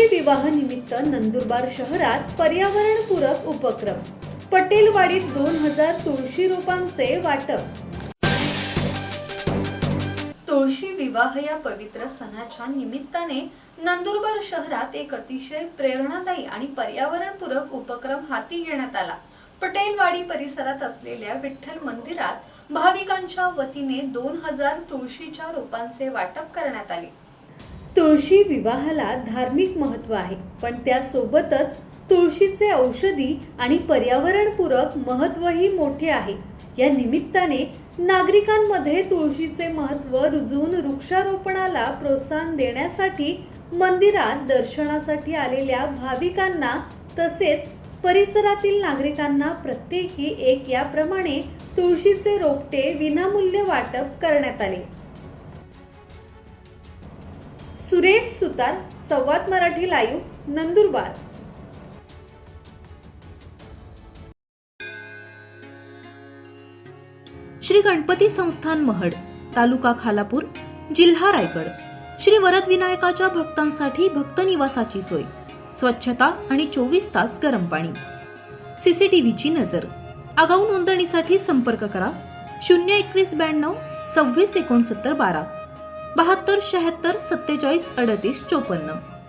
तुळशी विवाह निमित्त नंदुरबार शहरात पर्यावरणपूरक उपक्रम. पटेलवाडीत 2000 तुळशी रोपांचे वाटप. तुळशी विवाह या पवित्र सणाच्या निमित्ताने नंदुरबार शहरात एक अतिशय प्रेरणादायी आणि पर्यावरणपूरक उपक्रम हाती घेण्यात आला. पटेलवाडी परिसरात असलेल्या विठ्ठल मंदिरात भाविकांच्या वतीने 2000 तुळशीच्या रोपांचे वाटप करण्यात आले. तुळशी विवाहाला धार्मिक महत्त्व आहे, पण त्यासोबतच तुळशीचे औषधी आणि पर्यावरणपूरक महत्त्वही मोठे आहे. या निमित्ताने नागरिकांमध्ये तुळशीचे महत्त्व रुजवून वृक्षारोपणाला प्रोत्साहन देण्यासाठी मंदिरात दर्शनासाठी आलेल्या भाविकांना तसेच परिसरातील नागरिकांना प्रत्येकी एक याप्रमाणे तुळशीचे रोपटे विनामूल्य वाटप करण्यात आले. सुरेश सुतार, संवाद मराठी लाईव्ह, नंदुरबार. श्री गणपती संस्थान महड, तालुका खालापूर, जिल्हा रायगड. श्री वरद विनायकाच्या भक्तांसाठी भक्त निवासाची सोय, स्वच्छता आणि 24 तास गरम पाणी. सीसीटीव्हीची नजर. आगाऊ नोंदणीसाठी संपर्क करा 02192 26 69 12 72 76 47 38 54.